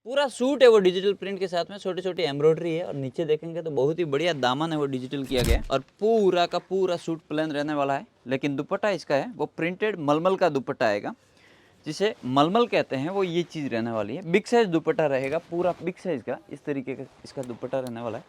पूरा सूट है वो डिजिटल प्रिंट के साथ में छोटी छोटी एम्ब्रॉयडरी है और नीचे देखेंगे तो बहुत ही बढ़िया दामन है वो डिजिटल किया गया है और पूरा का पूरा सूट प्लेन रहने वाला है। लेकिन दुपट्टा इसका है वो प्रिंटेड मलमल का दुपट्टा आएगा, जिसे मलमल कहते हैं। वो ये चीज़ रहने वाली है। बिग साइज दुपट्टा रहेगा, पूरा बिग साइज का इस तरीके का इसका दुपट्टा रहने वाला है।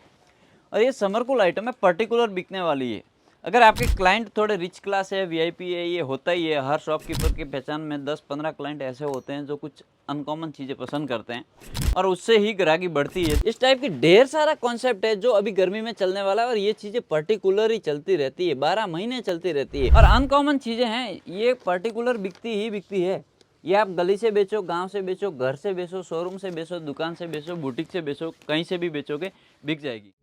और ये समरकूल आइटम है, पर्टिकुलर बिकने वाली है। अगर आपके क्लाइंट थोड़े रिच क्लास है, वीआईपी है, ये होता ही है। हर शॉपकीपर की पहचान में 10-15 क्लाइंट ऐसे होते हैं जो कुछ अनकॉमन चीज़ें पसंद करते हैं और उससे ही ग्राहकी बढ़ती है। इस टाइप की ढेर सारा कॉन्सेप्ट है जो अभी गर्मी में चलने वाला है और ये चीज़ें पर्टिकुलर ही चलती रहती है, 12 महीने चलती रहती है। और अनकॉमन चीज़ें हैं, ये पर्टिकुलर बिकती ही बिकती है। ये आप गली से बेचो, गांव से बेचो, घर से बेचो, शोरूम से बेचो, दुकान से बेचो, बुटीक से बेचो, कहीं से भी बेचोगे बिक जाएगी।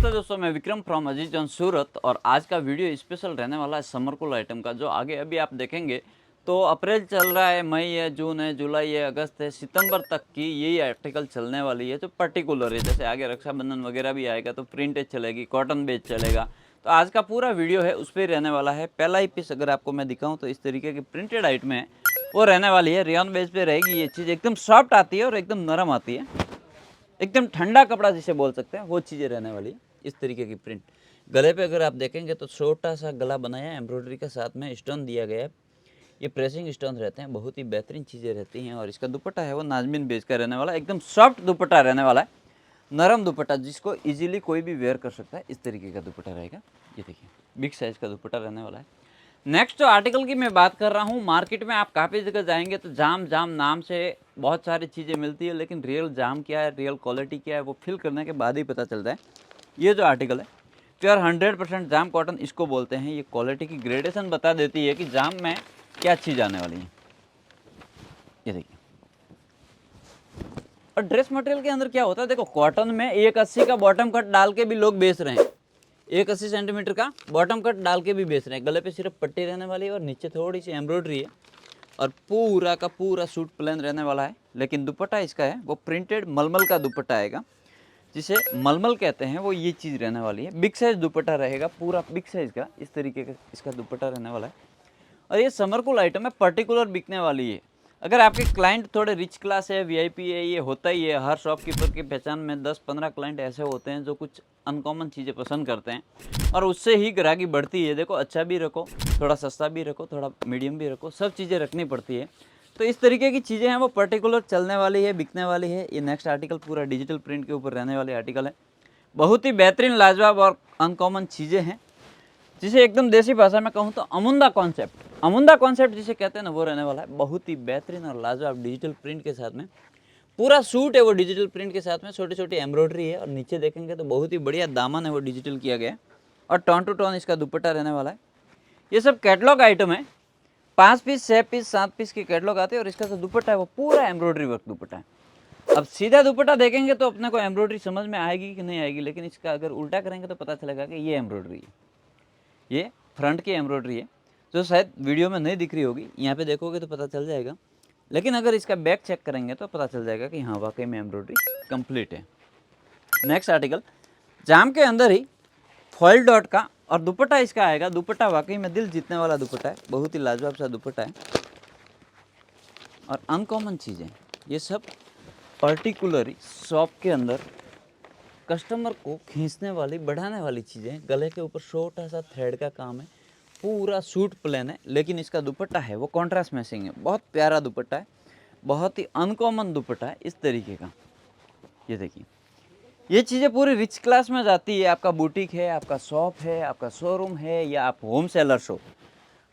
तो दोस्तों मैं विक्रम फ्रॉम अजीज ऑन सूरत और आज का वीडियो स्पेशल रहने वाला है समरकूल आइटम का। जो आगे अभी आप देखेंगे तो अप्रैल चल रहा है, मई है, जून है, जुलाई है, अगस्त है, सितंबर तक की यही आर्टिकल चलने वाली है जो पर्टिकुलर है। जैसे आगे रक्षाबंधन वगैरह भी आएगा तो प्रिंटेज चलेगी, कॉटन बेस चलेगा। तो आज का पूरा वीडियो है उस पर रहने वाला है। पहला ही पीस अगर आपको मैं दिखाऊँ तो इस तरीके की प्रिंटेड आइटम है वो रहने वाली है। रेयन बेस पे रहेगी ये चीज़, एकदम सॉफ्ट आती है और एकदम नरम आती है, एकदम ठंडा कपड़ा जिसे बोल सकते हैं वो चीज़ें रहने वाली है। इस तरीके की प्रिंट गले पे अगर आप देखेंगे तो छोटा सा गला बनाया है, एम्ब्रॉयडरी के साथ में स्टोन दिया गया है। ये प्रेसिंग स्टोन रहते हैं, बहुत ही बेहतरीन चीज़ें रहती हैं। और इसका दुपट्टा है वो नाजमीन बेस का रहने वाला है, एकदम सॉफ्ट दुपट्टा रहने वाला है, नरम दुपट्टा जिसको इजीली कोई भी वेयर कर सकता है। इस तरीके का दुपट्टा रहेगा। ये देखिए बिग साइज का दुपट्टा रहने वाला है। नेक्स्ट जो आर्टिकल की मैं बात कर रहा हूँ, मार्केट में आप काफ़ी जगह जाएंगे तो जाम जाम नाम से बहुत सारी चीज़ें मिलती है, लेकिन रियल जाम क्या है, रियल क्वालिटी क्या है वो फिल करने के बाद ही पता चलता है। ये जो आर्टिकल है प्योर 100% जाम कॉटन इसको बोलते हैं। ये क्वालिटी की ग्रेडेशन बता देती है कि जाम में क्या चीज़ आने वाली है। ये देखिए। और ड्रेस मटेरियल के अंदर क्या होता है, देखो कॉटन में 180 का बॉटम कट डाल के भी लोग बेच रहे हैं, 180 सेंटीमीटर का बॉटम कट डाल के भी बेच रहे हैं। गले पे सिर्फ पट्टी रहने वाली है और नीचे थोड़ी सी एम्ब्रॉयडरी है और पूरा का पूरा सूट प्लेन रहने वाला है। लेकिन दुपट्टा इसका है वो प्रिंटेड मलमल का दुपट्टा आएगा, जिसे मलमल कहते हैं। वो ये चीज़ रहने वाली है। बिग साइज दुपट्टा रहेगा, पूरा बिग साइज का इस तरीके का इसका दुपट्टा रहने वाला है। और ये समरकूल आइटम है, पर्टिकुलर बिकने वाली है। अगर आपके क्लाइंट थोड़े रिच क्लास है, वीआईपी है, ये होता ही है। हर शॉपकीपर की पहचान में 10-15 क्लाइंट ऐसे होते हैं जो कुछ अनकॉमन चीज़ें पसंद करते हैं और उससे ही ग्राहकी बढ़ती है। देखो अच्छा भी रखो, थोड़ा सस्ता भी रखो, थोड़ा मीडियम भी रखो, सब चीज़ें रखनी पड़ती है। तो इस तरीके की चीज़ें हैं वो पर्टिकुलर चलने वाली है, बिकने वाली है। ये नेक्स्ट आर्टिकल पूरा डिजिटल प्रिंट के ऊपर रहने वाली आर्टिकल है। बहुत ही बेहतरीन, लाजवाब और अनकॉमन चीज़ें हैं, जिसे एकदम देसी भाषा में कहूँ तो अमुंदा कॉन्सेप्ट जिसे कहते हैं ना वो रहने वाला है। बहुत ही बेहतरीन और लाजवाब डिजिटल प्रिंट के साथ में पूरा सूट है वो डिजिटल प्रिंट के साथ में छोटी छोटी एम्ब्रॉयडरी है और नीचे देखेंगे तो बहुत ही बढ़िया दामन है वो डिजिटल किया गया है और टोन टू टोन इसका दुपट्टा रहने वाला है। ये सब कैटलॉग आइटम है, 5 पीस, 6 पीस, 7 पीस के कैटलॉग आते हैं और इसका जो दुपट्टा है वो पूरा एम्ब्रॉयडरी वर्क दुपट्टा है। अब सीधा दुपट्टा देखेंगे तो अपने को एम्ब्रॉयडरी समझ में आएगी कि नहीं आएगी, लेकिन इसका अगर उल्टा करेंगे तो पता चलेगा कि ये एम्ब्रॉयडरी है, ये फ्रंट की एम्ब्रॉयडरी है जो शायद वीडियो में नहीं दिख रही होगी। यहाँ पे देखोगे तो पता चल जाएगा, लेकिन अगर इसका बैक चेक करेंगे तो पता चल जाएगा कि हाँ वाकई में एम्ब्रॉयडरी कंप्लीट है। नेक्स्ट आर्टिकल जाम के अंदर ही फॉइल डॉट का और दुपट्टा इसका आएगा। दुपट्टा वाकई में दिल जीतने वाला दुपट्टा है, बहुत ही लाजवाब सा दुपट्टा है और अनकॉमन चीज़ें ये सब पर्टिकुलरली शॉप के अंदर कस्टमर को खींचने वाली, बढ़ाने वाली चीज़ें। गले के ऊपर छोटा सा थ्रेड का काम है, पूरा सूट प्लेन है, लेकिन इसका दुपट्टा है वो कॉन्ट्रास्ट मैचिंग है। बहुत प्यारा दुपट्टा है, बहुत ही अनकॉमन दुपट्टा है इस तरीके का। ये देखिए, ये चीज़ें पूरी रिच क्लास में जाती है। आपका बुटीक है, आपका शॉप है, आपका शोरूम है या आप होम सेलर्स हो,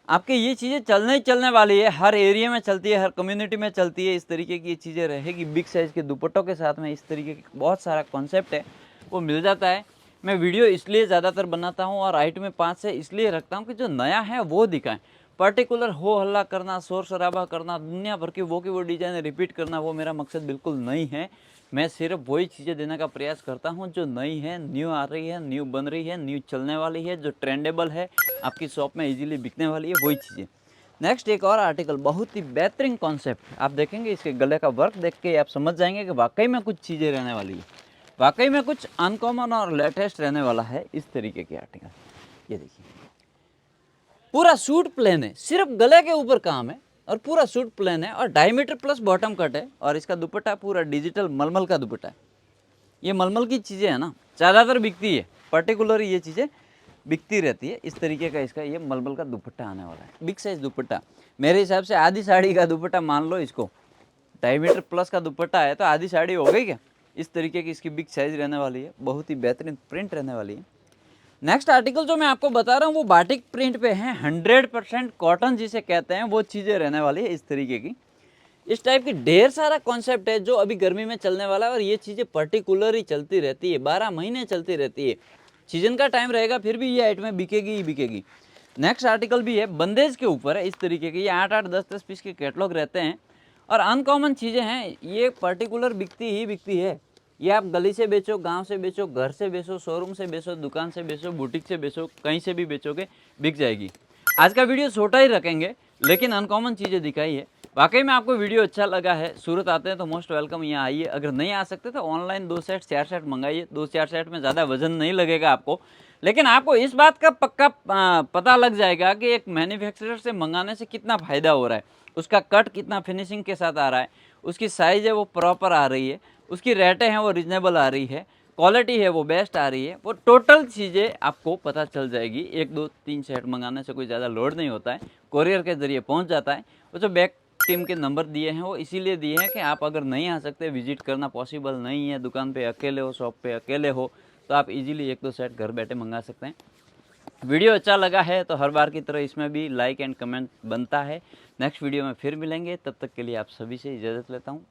आपके ये चीज़ें चलने ही चलने वाली है। हर एरिया में चलती है, हर कम्युनिटी में चलती है। इस तरीके की ये चीज़ें रहेगी बिग साइज़ के दुपट्टों के साथ में। इस तरीके की बहुत सारा कॉन्सेप्ट है वो मिल जाता है। मैं वीडियो इसलिए ज़्यादातर बनाता हूँ और आइट में 5 से इसलिए रखता हूँ कि जो नया है वो दिखाएं। पर्टिकुलर हो हल्ला करना, शोर शराबा करना, दुनिया भर की वो डिज़ाइन रिपीट करना, वो मेरा मकसद बिल्कुल नहीं है। मैं सिर्फ वही चीज़ें देने का प्रयास करता हूँ जो नई है, न्यू आ रही है, न्यू बन रही है, न्यू चलने वाली है, जो ट्रेंडेबल है, आपकी शॉप में इजीली बिकने वाली है, वही चीज़ें। नेक्स्ट एक और आर्टिकल, बहुत ही बेहतरीन कॉन्सेप्ट। आप देखेंगे इसके गले का वर्क देख के आप समझ जाएंगे कि वाकई में कुछ चीज़ें रहने वाली है। वाकई में कुछ अनकॉमन और लेटेस्ट रहने वाला है इस तरीके के आर्टिकल। ये देखिए पूरा सूट प्लेन है, सिर्फ गले के ऊपर काम है और पूरा सूट प्लेन है और 2.5 मीटर प्लस बॉटम कट है और इसका दुपट्टा पूरा डिजिटल मलमल का दुपट्टा है। ये मलमल की चीज़ें है ना ज़्यादातर बिकती है, पर्टिकुलर ये चीज़ें बिकती रहती है। इस तरीके का इसका ये मलमल का दुपट्टा आने वाला है, बिग साइज दुपट्टा। मेरे हिसाब से आधी साड़ी का दुपट्टा मान लो इसको, 2.5 मीटर प्लस का दुपट्टा है तो आधी साड़ी हो गई क्या। इस तरीके की इसकी बिग साइज रहने वाली है, बहुत ही बेहतरीन प्रिंट रहने वाली है। नेक्स्ट आर्टिकल जो मैं आपको बता रहा हूँ वो बाटिक प्रिंट पे है, 100% कॉटन जिसे कहते हैं वो चीज़ें रहने वाली है इस तरीके की। इस टाइप की ढेर सारा कॉन्सेप्ट है जो अभी गर्मी में चलने वाला है और ये चीज़ें पर्टिकुलर ही चलती रहती है, 12 महीने चलती रहती है। सीजन का टाइम रहेगा फिर भी ये आइटमें बिकेगी ही बिकेगी। नेक्स्ट आर्टिकल भी है, बंदेज के ऊपर है इस तरीके के, ये 8-8 10-10 पीस के कैटलॉग रहते हैं और अनकॉमन चीज़ें हैं, ये पर्टिकुलर बिकती ही बिकती है। ये आप गली से बेचो, गांव से बेचो, घर से बेचो, शोरूम से बेचो, दुकान से बेचो, बुटीक से बेचो, कहीं से भी बेचोगे बिक जाएगी। आज का वीडियो छोटा ही रखेंगे लेकिन अनकॉमन चीज़ें दिखाई है। वाकई में आपको वीडियो अच्छा लगा है, सूरत आते हैं तो मोस्ट वेलकम, यहाँ आइए। अगर नहीं आ सकते तो ऑनलाइन 2 सेट 4 सेट मंगाइए, 2-4 सेट में ज़्यादा वजन नहीं लगेगा आपको, लेकिन आपको इस बात का पक्का पता लग जाएगा कि एक मैन्युफैक्चरर से मंगाने से कितना फ़ायदा हो रहा है, उसका कट कितना फिनिशिंग के साथ आ रहा है, उसकी साइज़ है वो प्रॉपर आ रही है, उसकी रेटें हैं वो रिजनेबल आ रही है, क्वालिटी है वो बेस्ट आ रही है, वो टोटल चीज़ें आपको पता चल जाएगी। 1 2 3 सेट मंगाने से कोई ज़्यादा लोड नहीं होता है, कोरियर के ज़रिए पहुंच जाता है। वो जो बैक टीम के नंबर दिए हैं वो इसीलिए दिए हैं कि आप अगर नहीं आ सकते, विजिट करना पॉसिबल नहीं है, दुकान पे अकेले हो, शॉप पे अकेले हो, तो आप इजीली 1-2 सेट घर बैठे मंगा सकते हैं। वीडियो अच्छा लगा है तो हर बार की तरह इसमें भी लाइक एंड कमेंट बनता है। नेक्स्ट वीडियो में फिर मिलेंगे, तब तक के लिए आप सभी से इजाज़त लेता हूँ।